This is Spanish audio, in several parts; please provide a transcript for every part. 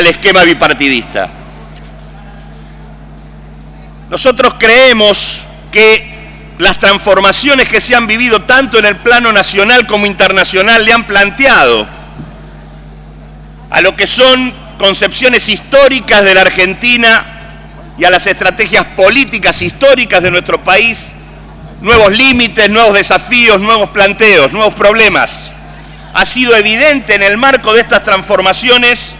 al esquema bipartidista. Nosotros creemos que las transformaciones que se han vivido tanto en el plano nacional como internacional le han planteado a lo que son concepciones históricas de la Argentina y a las estrategias políticas históricas de nuestro país nuevos límites, nuevos desafíos, nuevos planteos, nuevos problemas. Ha sido evidente en el marco de estas transformaciones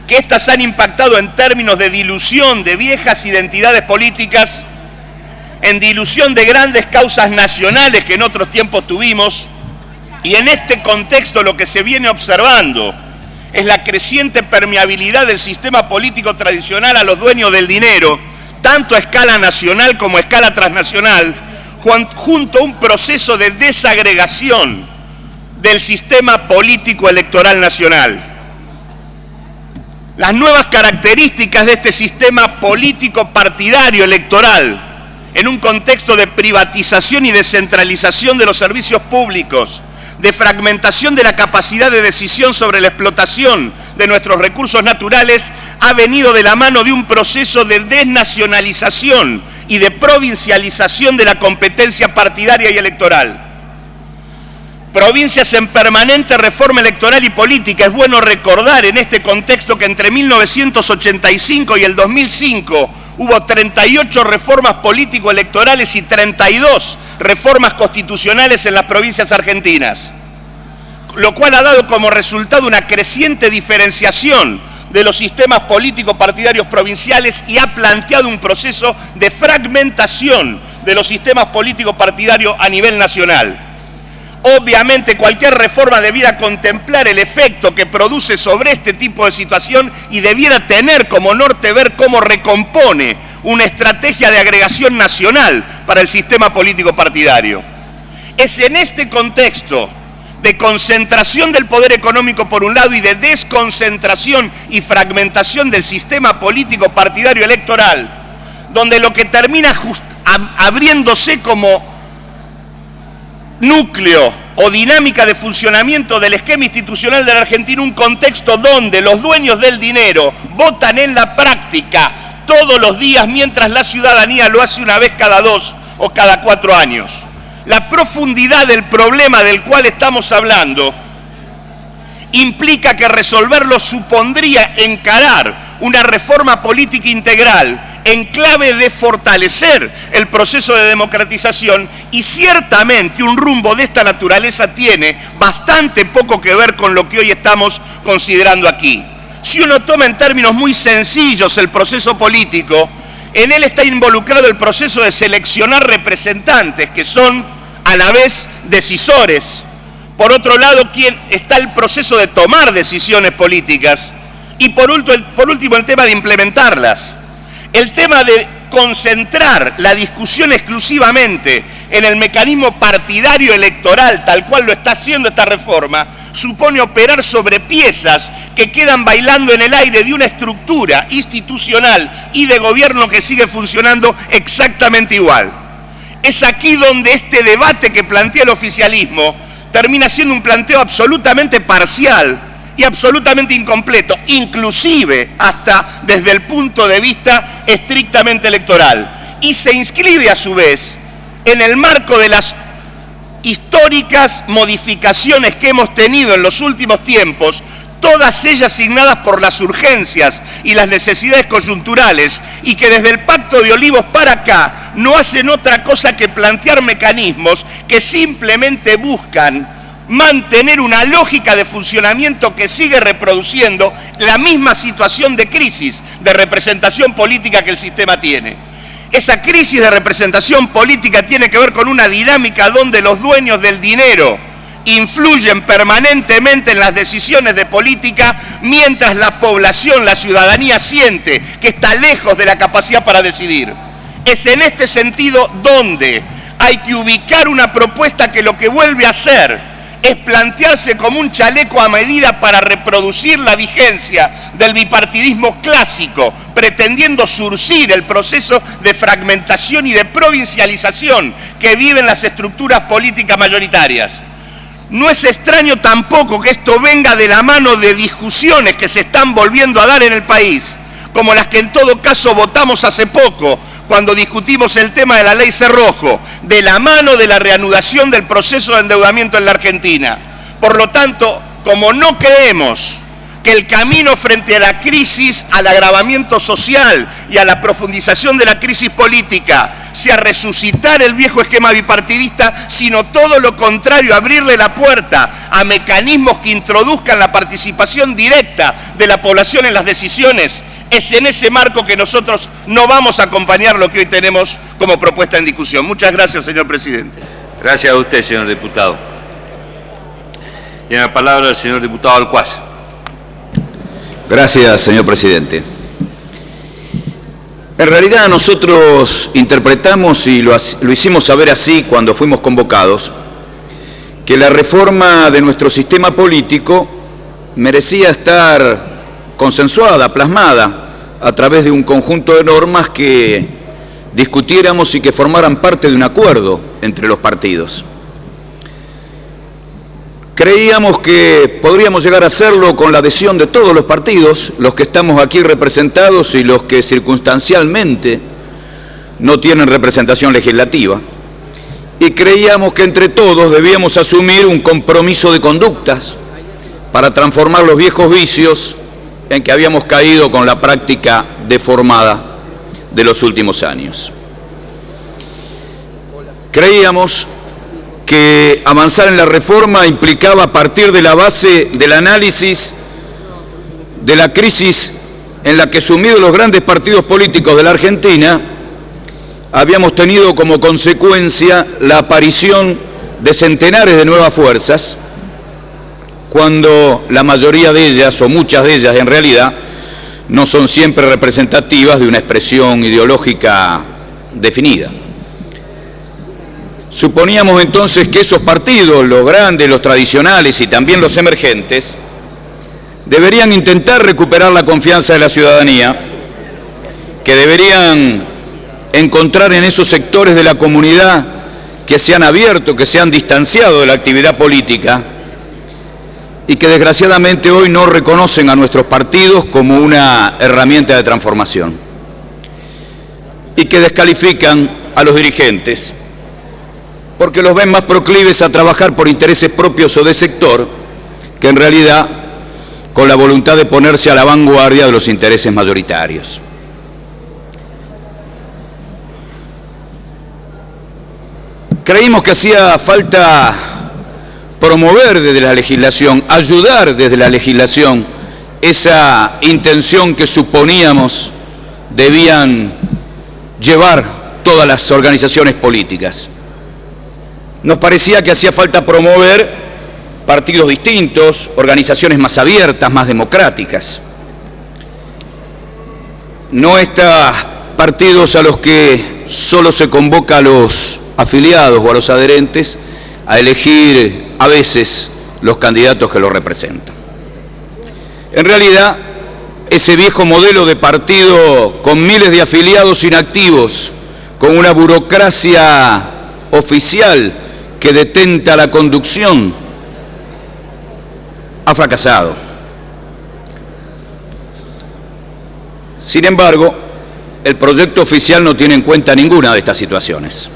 que éstas han impactado en términos de dilución de viejas identidades políticas, en dilución de grandes causas nacionales que en otros tiempos tuvimos, y en este contexto lo que se viene observando es la creciente permeabilidad del sistema político tradicional a los dueños del dinero, tanto a escala nacional como a escala transnacional, junto a un proceso de desagregación del sistema político electoral nacional. Las nuevas características de este sistema político partidario electoral, en un contexto de privatización y descentralización de los servicios públicos, de fragmentación de la capacidad de decisión sobre la explotación de nuestros recursos naturales, ha venido de la mano de un proceso de desnacionalización y de provincialización de la competencia partidaria y electoral. Provincias en permanente reforma electoral y política. Es bueno recordar en este contexto que entre 1985 y el 2005 hubo 38 reformas político-electorales y 32 reformas constitucionales en las provincias argentinas, lo cual ha dado como resultado una creciente diferenciación de los sistemas político-partidarios provinciales y ha planteado un proceso de fragmentación de los sistemas político-partidarios a nivel nacional. Obviamente cualquier reforma debiera contemplar el efecto que produce sobre este tipo de situación y debiera tener como norte ver cómo recompone una estrategia de agregación nacional para el sistema político partidario. Es en este contexto de concentración del poder económico por un lado y de desconcentración y fragmentación del sistema político partidario electoral, donde lo que termina abriéndose como núcleo o dinámica de funcionamiento del esquema institucional de la Argentina, un contexto donde los dueños del dinero votan en la práctica todos los días, mientras la ciudadanía lo hace una vez cada 2 o cada 4 años. La profundidad del problema del cual estamos hablando implica que resolverlo supondría encarar una reforma política integral en clave de fortalecer el proceso de democratización, y ciertamente un rumbo de esta naturaleza tiene bastante poco que ver con lo que hoy estamos considerando aquí. Si uno toma en términos muy sencillos el proceso político, en él está involucrado el proceso de seleccionar representantes que son a la vez decisores. Por otro lado, está el proceso de tomar decisiones políticas y por último el tema de implementarlas. El tema de concentrar la discusión exclusivamente en el mecanismo partidario electoral, tal cual lo está haciendo esta reforma, supone operar sobre piezas que quedan bailando en el aire de una estructura institucional y de gobierno que sigue funcionando exactamente igual. Es aquí donde este debate que plantea el oficialismo termina siendo un planteo absolutamente parcial y absolutamente incompleto, inclusive hasta desde el punto de vista estrictamente electoral, y se inscribe a su vez en el marco de las históricas modificaciones que hemos tenido en los últimos tiempos, todas ellas signadas por las urgencias y las necesidades coyunturales, y que desde el Pacto de Olivos para acá no hacen otra cosa que plantear mecanismos que simplemente buscan mantener una lógica de funcionamiento que sigue reproduciendo la misma situación de crisis de representación política que el sistema tiene. Esa crisis de representación política tiene que ver con una dinámica donde los dueños del dinero influyen permanentemente en las decisiones de política, mientras la población, la ciudadanía, siente que está lejos de la capacidad para decidir. Es en este sentido donde hay que ubicar una propuesta que lo que vuelve a hacer es plantearse como un chaleco a medida para reproducir la vigencia del bipartidismo clásico, pretendiendo surcir el proceso de fragmentación y de provincialización que viven las estructuras políticas mayoritarias. No es extraño tampoco que esto venga de la mano de discusiones que se están volviendo a dar en el país, como las que en todo caso votamos hace poco, cuando discutimos el tema de la ley Cerrojo, de la mano de la reanudación del proceso de endeudamiento en la Argentina. Por lo tanto, como no creemos que el camino frente a la crisis, al agravamiento social y a la profundización de la crisis política sea resucitar el viejo esquema bipartidista, sino todo lo contrario, abrirle la puerta a mecanismos que introduzcan la participación directa de la población en las decisiones, es en ese marco que nosotros no vamos a acompañar lo que hoy tenemos como propuesta en discusión. Muchas gracias, señor presidente. Gracias a usted, señor diputado. Tiene la palabra el señor diputado Alcuaz. Gracias, señor presidente. En realidad nosotros interpretamos y lo hicimos saber así cuando fuimos convocados, que la reforma de nuestro sistema político merecía estar consensuada, plasmada, a través de un conjunto de normas que discutiéramos y que formaran parte de un acuerdo entre los partidos. Creíamos que podríamos llegar a hacerlo con la adhesión de todos los partidos, los que estamos aquí representados y los que circunstancialmente no tienen representación legislativa. Y creíamos que entre todos debíamos asumir un compromiso de conductas para transformar los viejos vicios en que habíamos caído con la práctica deformada de los últimos años. Creíamos que avanzar en la reforma implicaba partir de la base del análisis de la crisis en la que, sumidos los grandes partidos políticos de la Argentina, habíamos tenido como consecuencia la aparición de centenares de nuevas fuerzas, cuando la mayoría de ellas, o muchas de ellas en realidad, no son siempre representativas de una expresión ideológica definida. Suponíamos entonces que esos partidos, los grandes, los tradicionales y también los emergentes, deberían intentar recuperar la confianza de la ciudadanía, que deberían encontrar en esos sectores de la comunidad que se han abierto, que se han distanciado de la actividad política y que desgraciadamente hoy no reconocen a nuestros partidos como una herramienta de transformación y que descalifican a los dirigentes porque los ven más proclives a trabajar por intereses propios o de sector que en realidad con la voluntad de ponerse a la vanguardia de los intereses mayoritarios. Creímos que hacía falta promover desde la legislación, ayudar desde la legislación esa intención que suponíamos debían llevar todas las organizaciones políticas. Nos parecía que hacía falta promover partidos distintos, organizaciones más abiertas, más democráticas. No estos partidos a los que solo se convoca a los afiliados o a los adherentes a elegir a veces los candidatos que los representan. En realidad, ese viejo modelo de partido con miles de afiliados inactivos, con una burocracia oficial que detenta la conducción, ha fracasado. Sin embargo, el proyecto oficial no tiene en cuenta ninguna de estas situaciones.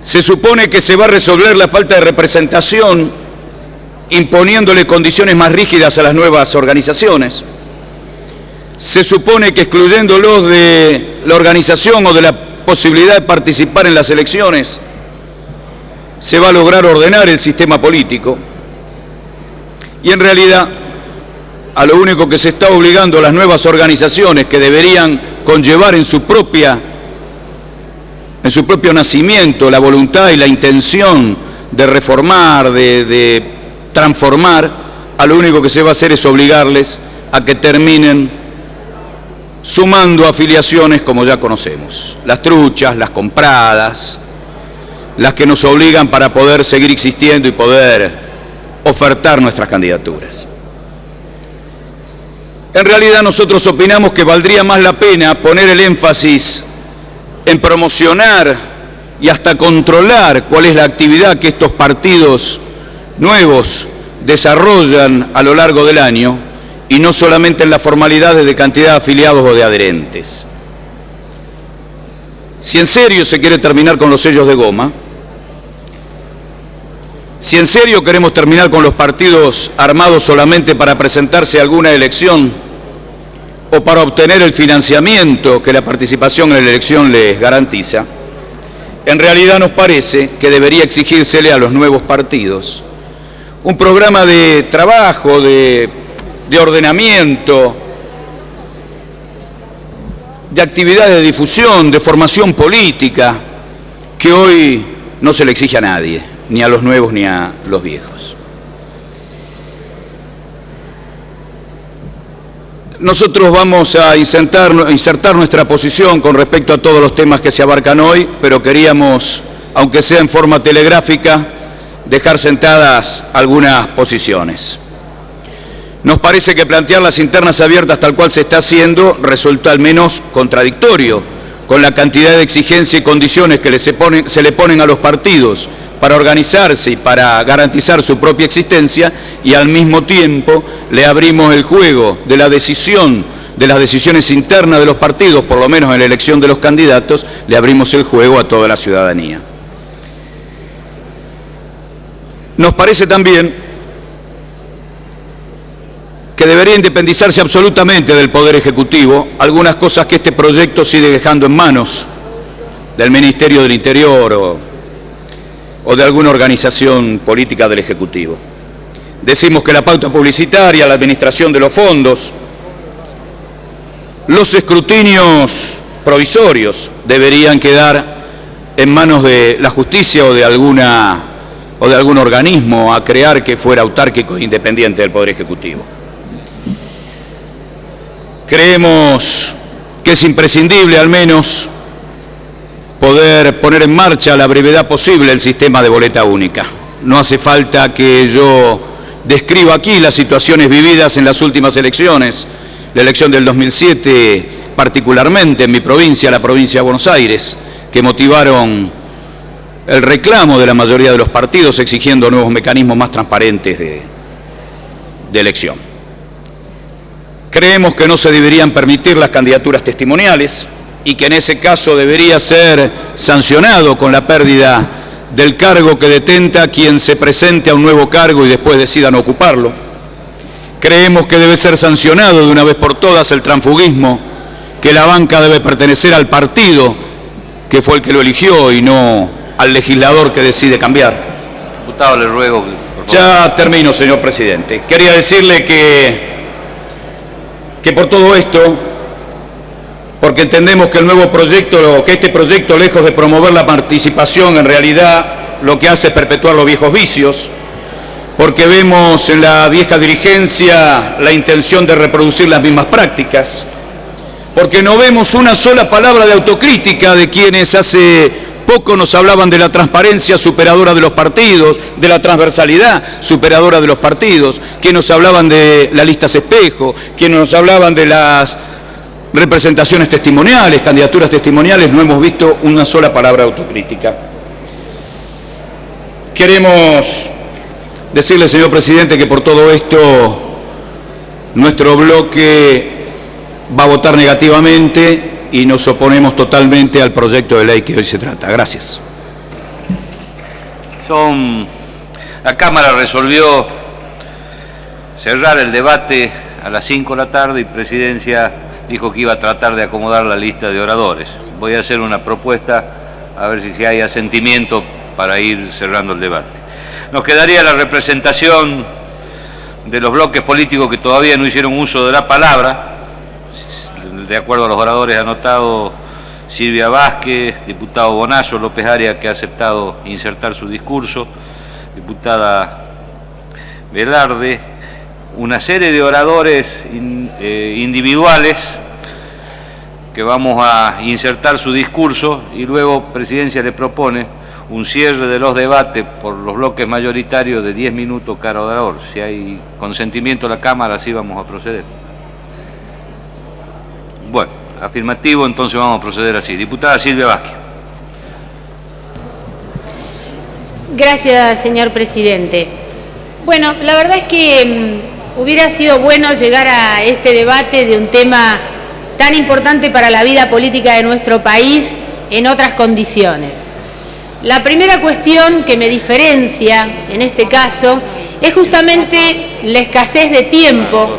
Se supone que se va a resolver la falta de representación imponiéndole condiciones más rígidas a las nuevas organizaciones. Se supone que excluyéndolos de la organización o de la posibilidad de participar en las elecciones se va a lograr ordenar el sistema político. Y en realidad, a lo único que se está obligando a las nuevas organizaciones que deberían conllevar en su propio nacimiento la voluntad y la intención de reformar, de transformar, a lo único que se va a hacer es obligarles a que terminen sumando afiliaciones como ya conocemos, las truchas, las compradas, las que nos obligan para poder seguir existiendo y poder ofertar nuestras candidaturas. En realidad nosotros opinamos que valdría más la pena poner el énfasis en promocionar y hasta controlar cuál es la actividad que estos partidos nuevos desarrollan a lo largo del año, y no solamente en las formalidades de cantidad de afiliados o de adherentes. Si en serio se quiere terminar con los sellos de goma, si en serio queremos terminar con los partidos armados solamente para presentarse a alguna elección o para obtener el financiamiento que la participación en la elección les garantiza, en realidad nos parece que debería exigírsele a los nuevos partidos un programa de trabajo, de ordenamiento, de actividad de difusión, de formación política, que hoy no se le exige a nadie, ni a los nuevos ni a los viejos. Nosotros vamos a insertar nuestra posición con respecto a todos los temas que se abarcan hoy, pero queríamos, aunque sea en forma telegráfica, dejar sentadas algunas posiciones. Nos parece que plantear las internas abiertas tal cual se está haciendo resulta al menos contradictorio con la cantidad de exigencias y condiciones que se le ponen a los partidos para organizarse y para garantizar su propia existencia, y al mismo tiempo le abrimos el juego de la decisión, de las decisiones internas de los partidos, por lo menos en la elección de los candidatos, le abrimos el juego a toda la ciudadanía. Nos parece también que debería independizarse absolutamente del Poder Ejecutivo algunas cosas que este proyecto sigue dejando en manos del Ministerio del Interior o de alguna organización política del Ejecutivo. Decimos que la pauta publicitaria, la administración de los fondos, los escrutinios provisorios deberían quedar en manos de la justicia o de algún organismo a crear que fuera autárquico e independiente del Poder Ejecutivo. Creemos que es imprescindible al menos poder poner en marcha a la brevedad posible el sistema de boleta única. No hace falta que yo describa aquí las situaciones vividas en las últimas elecciones, la elección del 2007 particularmente en mi provincia, la provincia de Buenos Aires, que motivaron el reclamo de la mayoría de los partidos exigiendo nuevos mecanismos más transparentes de elección. Creemos que no se deberían permitir las candidaturas testimoniales y que en ese caso debería ser sancionado con la pérdida del cargo que detenta quien se presente a un nuevo cargo y después decida no ocuparlo. Creemos que debe ser sancionado de una vez por todas el transfugismo, que la banca debe pertenecer al partido que fue el que lo eligió y no al legislador que decide cambiar. Diputado, le ruego que, por favor. Ya termino, señor presidente. Quería decirle que por todo esto, porque entendemos que este proyecto, lejos de promover la participación, en realidad lo que hace es perpetuar los viejos vicios, porque vemos en la vieja dirigencia la intención de reproducir las mismas prácticas, porque no vemos una sola palabra de autocrítica de quienes hace poco nos hablaban de la transparencia superadora de los partidos, de la transversalidad superadora de los partidos, quienes nos hablaban de las listas espejo, quienes nos hablaban de las representaciones testimoniales, candidaturas testimoniales. No hemos visto una sola palabra de autocrítica. Queremos decirle, señor presidente, que por todo esto nuestro bloque va a votar negativamente y nos oponemos totalmente al proyecto de ley que hoy se trata. Gracias. La Cámara resolvió cerrar el debate a las 5 de la tarde y Presidencia dijo que iba a tratar de acomodar la lista de oradores. Voy a hacer una propuesta a ver si hay asentimiento para ir cerrando el debate. Nos quedaría la representación de los bloques políticos que todavía no hicieron uso de la palabra. De acuerdo a los oradores anotados, Silvia Vázquez, diputado Bonazo, López Arias, que ha aceptado insertar su discurso, diputada Velarde, una serie de oradores individuales que vamos a insertar su discurso y luego Presidencia le propone un cierre de los debates por los bloques mayoritarios de 10 minutos cada orador. Si hay consentimiento de la Cámara, así vamos a proceder. Bueno, afirmativo, entonces vamos a proceder así. Diputada Silvia Vázquez. Gracias, señor presidente. Bueno, la verdad es que hubiera sido bueno llegar a este debate de un tema tan importante para la vida política de nuestro país en otras condiciones. La primera cuestión que me diferencia en este caso es justamente la escasez de tiempo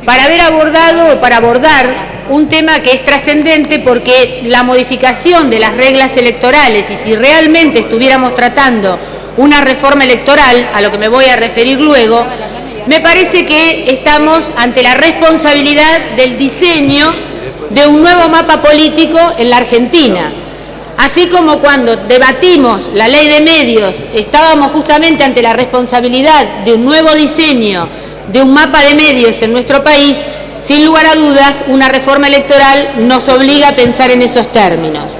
para haber abordado o para abordar un tema que es trascendente, porque la modificación de las reglas electorales, y si realmente estuviéramos tratando una reforma electoral, a lo que me voy a referir luego, me parece que estamos ante la responsabilidad del diseño de un nuevo mapa político en la Argentina. Así como cuando debatimos la ley de medios estábamos justamente ante la responsabilidad de un nuevo diseño de un mapa de medios en nuestro país, sin lugar a dudas, una reforma electoral nos obliga a pensar en esos términos.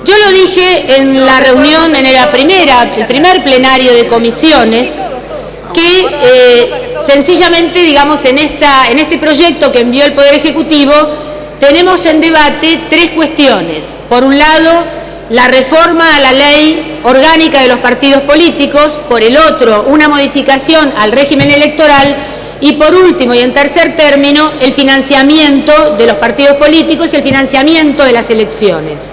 Yo lo dije en la reunión, en el primer plenario de comisiones, que sencillamente, digamos, en este proyecto que envió el Poder Ejecutivo, tenemos en debate tres cuestiones. Por un lado, la reforma a la ley orgánica de los partidos políticos, por el otro, una modificación al régimen electoral, y por último y en tercer término, el financiamiento de los partidos políticos y el financiamiento de las elecciones.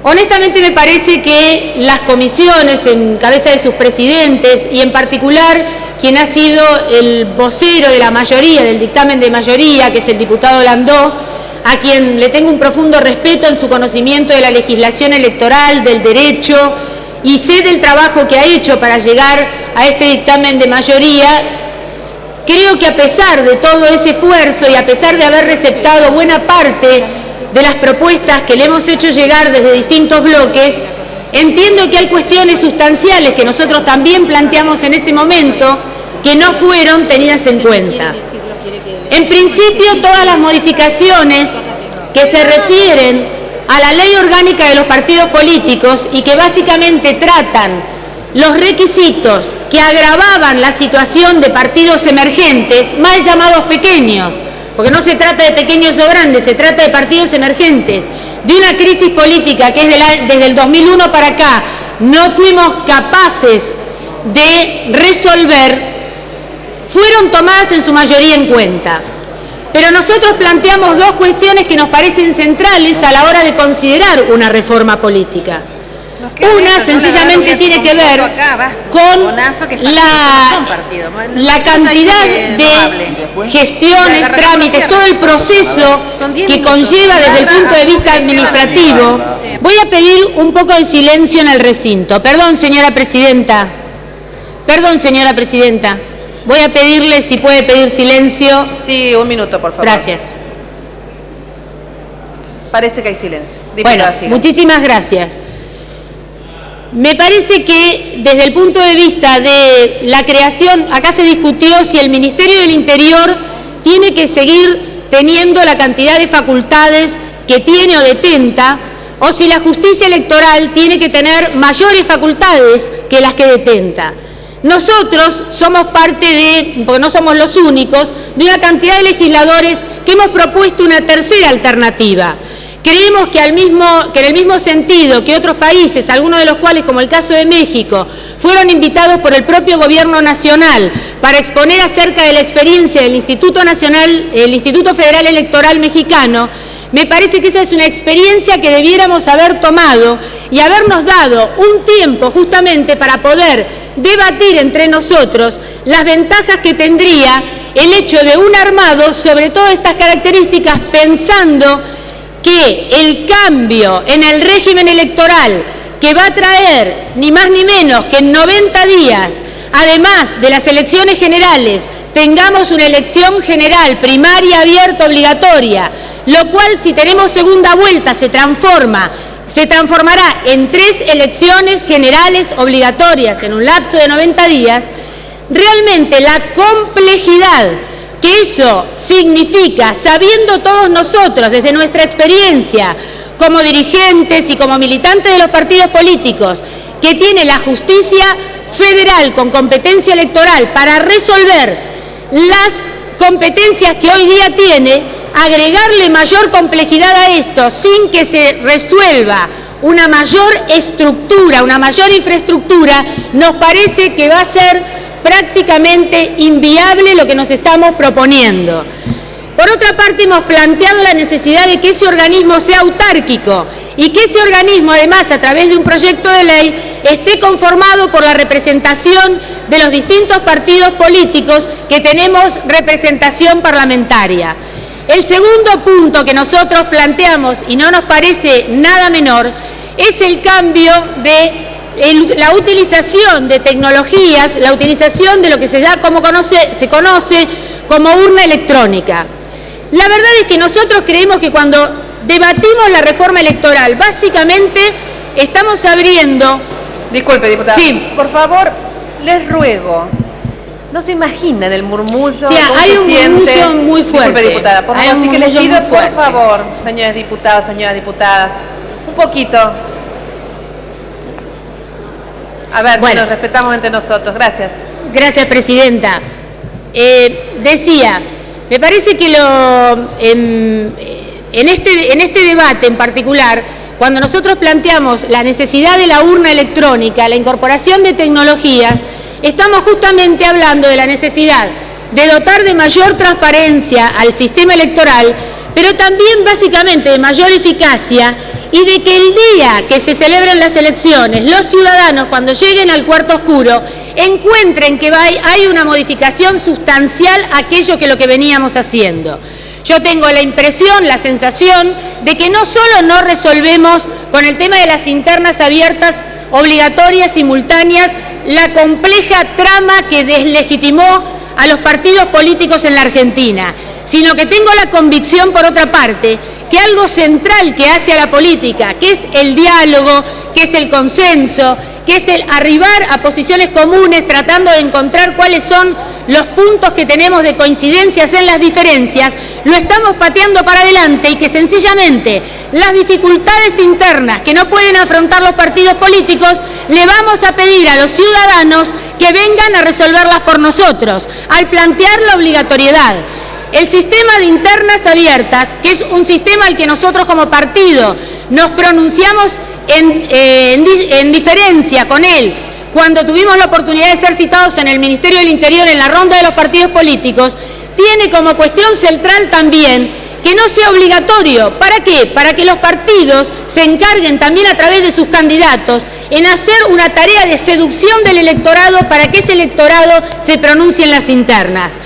Honestamente me parece que las comisiones, en cabeza de sus presidentes, y en particular quien ha sido el vocero de la mayoría, del dictamen de mayoría, que es el diputado Landó, a quien le tengo un profundo respeto en su conocimiento de la legislación electoral, del derecho, y sé del trabajo que ha hecho para llegar a este dictamen de mayoría. Creo que a pesar de todo ese esfuerzo y a pesar de haber receptado buena parte de las propuestas que le hemos hecho llegar desde distintos bloques, entiendo que hay cuestiones sustanciales que nosotros también planteamos en ese momento que no fueron tenidas en cuenta. En principio, todas las modificaciones que se refieren a la ley orgánica de los partidos políticos y que básicamente tratan los requisitos que agravaban la situación de partidos emergentes, mal llamados pequeños, porque no se trata de pequeños o grandes, se trata de partidos emergentes, de una crisis política que es desde el 2001 para acá no fuimos capaces de resolver, fueron tomadas en su mayoría en cuenta. Pero nosotros planteamos dos cuestiones que nos parecen centrales a la hora de considerar una reforma política. Una sencillamente tiene que ver con la cantidad de gestiones, trámites, todo el proceso que conlleva desde el punto de vista administrativo. Voy a pedir un poco de silencio en el recinto. Perdón, señora presidenta. Perdón, señora presidenta. Voy a pedirle si puede pedir silencio. Sí, un minuto, por favor. Gracias. Parece que hay silencio. Bueno, muchísimas gracias. Me parece que desde el punto de vista de la creación, acá se discutió si el Ministerio del Interior tiene que seguir teniendo la cantidad de facultades que tiene o detenta, o si la justicia electoral tiene que tener mayores facultades que las que detenta. Nosotros somos parte de, porque no somos los únicos, de una cantidad de legisladores que hemos propuesto una tercera alternativa. Creemos que en el mismo sentido que otros países, algunos de los cuales, como el caso de México, fueron invitados por el propio gobierno nacional para exponer acerca de la experiencia del Instituto Federal Electoral Mexicano, me parece que esa es una experiencia que debiéramos haber tomado y habernos dado un tiempo justamente para poder debatir entre nosotros las ventajas que tendría el hecho de un armado sobre todas estas características, pensando que el cambio en el régimen electoral que va a traer ni más ni menos que en 90 días, además de las elecciones generales, tengamos una elección general, primaria, abierta, obligatoria, lo cual, si tenemos segunda vuelta, se transformará en 3 elecciones generales obligatorias en un lapso de 90 días, realmente la complejidad que eso significa, sabiendo todos nosotros desde nuestra experiencia como dirigentes y como militantes de los partidos políticos, que tiene la justicia federal con competencia electoral para resolver las competencias que hoy día tiene, agregarle mayor complejidad a esto sin que se resuelva una mayor estructura, una mayor infraestructura, nos parece que va a ser prácticamente inviable lo que nos estamos proponiendo. Por otra parte, hemos planteado la necesidad de que ese organismo sea autárquico y que ese organismo, además, a través de un proyecto de ley, esté conformado por la representación de los distintos partidos políticos que tenemos representación parlamentaria. El segundo punto que nosotros planteamos, y no nos parece nada menor, es el cambio de la utilización de tecnologías, la utilización de lo que se conoce como urna electrónica. La verdad es que nosotros creemos que cuando debatimos la reforma electoral, básicamente estamos abriendo... Disculpe, diputada. Sí. Por favor, les ruego, no se imaginen el murmullo. Sí, hay un murmullo muy fuerte. Disculpe, diputada, por favor, así que les pido, por favor, señores diputados, señoras diputadas, un poquito. A ver, si nos respetamos entre nosotros. Gracias. Gracias, presidenta. Decía, me parece que en este debate en particular, cuando nosotros planteamos la necesidad de la urna electrónica, la incorporación de tecnologías, estamos justamente hablando de la necesidad de dotar de mayor transparencia al sistema electoral, pero también básicamente de mayor eficacia, y de que el día que se celebren las elecciones, los ciudadanos, cuando lleguen al cuarto oscuro, encuentren que hay una modificación sustancial a lo que veníamos haciendo. Yo tengo la impresión, la sensación, de que no solo no resolvemos con el tema de las internas abiertas, obligatorias, simultáneas, la compleja trama que deslegitimó a los partidos políticos en la Argentina, sino que tengo la convicción, por otra parte, que algo central que hace a la política, que es el diálogo, que es el consenso, que es el arribar a posiciones comunes tratando de encontrar cuáles son los puntos que tenemos de coincidencias en las diferencias, lo estamos pateando para adelante, y que sencillamente las dificultades internas que no pueden afrontar los partidos políticos, le vamos a pedir a los ciudadanos que vengan a resolverlas por nosotros, al plantear la obligatoriedad. El sistema de internas abiertas, que es un sistema al que nosotros como partido nos pronunciamos en diferencia con él, cuando tuvimos la oportunidad de ser citados en el Ministerio del Interior en la ronda de los partidos políticos, tiene como cuestión central también que no sea obligatorio. ¿Para qué? Para que los partidos se encarguen también a través de sus candidatos en hacer una tarea de seducción del electorado para que ese electorado se pronuncie en las internas.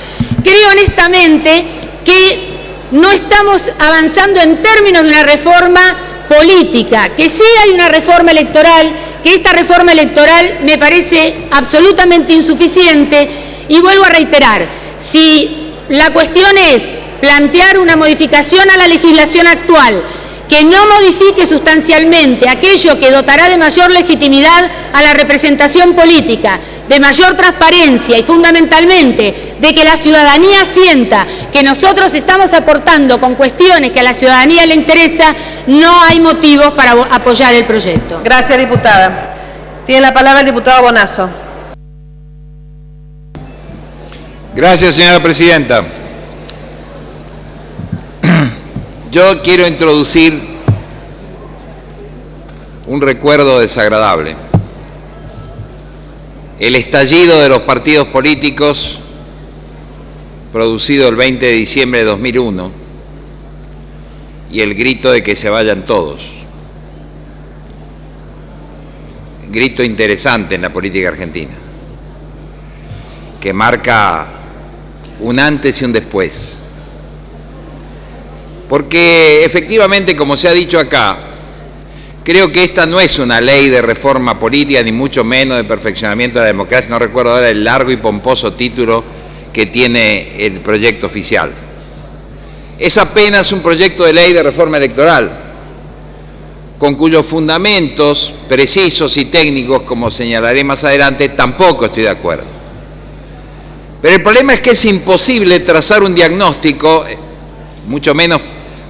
Creo honestamente que no estamos avanzando en términos de una reforma política, que sí hay una reforma electoral, que esta reforma electoral me parece absolutamente insuficiente, y vuelvo a reiterar, si la cuestión es plantear una modificación a la legislación actual que no modifique sustancialmente aquello que dotará de mayor legitimidad a la representación política, de mayor transparencia y fundamentalmente de que la ciudadanía sienta que nosotros estamos aportando con cuestiones que a la ciudadanía le interesa, no hay motivos para apoyar el proyecto. Gracias, diputada. Tiene la palabra el diputado Bonazo. Gracias, señora presidenta. Yo quiero introducir un recuerdo desagradable. El estallido de los partidos políticos producido el 20 de diciembre de 2001 y el grito de que se vayan todos. Grito interesante en la política argentina, que marca un antes y un después. Porque efectivamente, como se ha dicho acá, creo que esta no es una ley de reforma política, ni mucho menos de perfeccionamiento de la democracia. No recuerdo ahora el largo y pomposo título que tiene el proyecto oficial. Es apenas un proyecto de ley de reforma electoral, con cuyos fundamentos precisos y técnicos, como señalaré más adelante, tampoco estoy de acuerdo. Pero el problema es que es imposible trazar un diagnóstico, mucho menos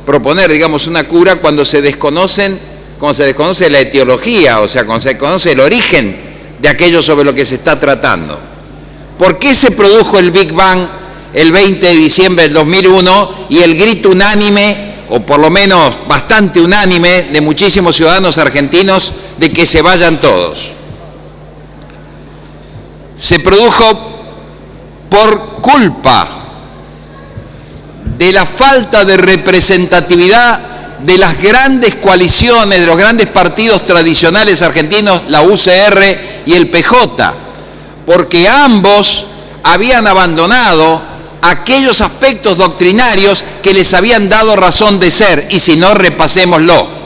proponer, digamos, una cura cuando se desconoce la etiología, o sea, cuando se desconoce el origen de aquello sobre lo que se está tratando. ¿Por qué se produjo el Big Bang el 20 de diciembre del 2001 y el grito unánime o por lo menos bastante unánime, de muchísimos ciudadanos argentinos de que se vayan todos. Se produjo por culpa de la falta de representatividad de las grandes coaliciones, de los grandes partidos tradicionales argentinos, la UCR y el PJ, porque ambos habían abandonado aquellos aspectos doctrinarios que les habían dado razón de ser, y si no, repasémoslo.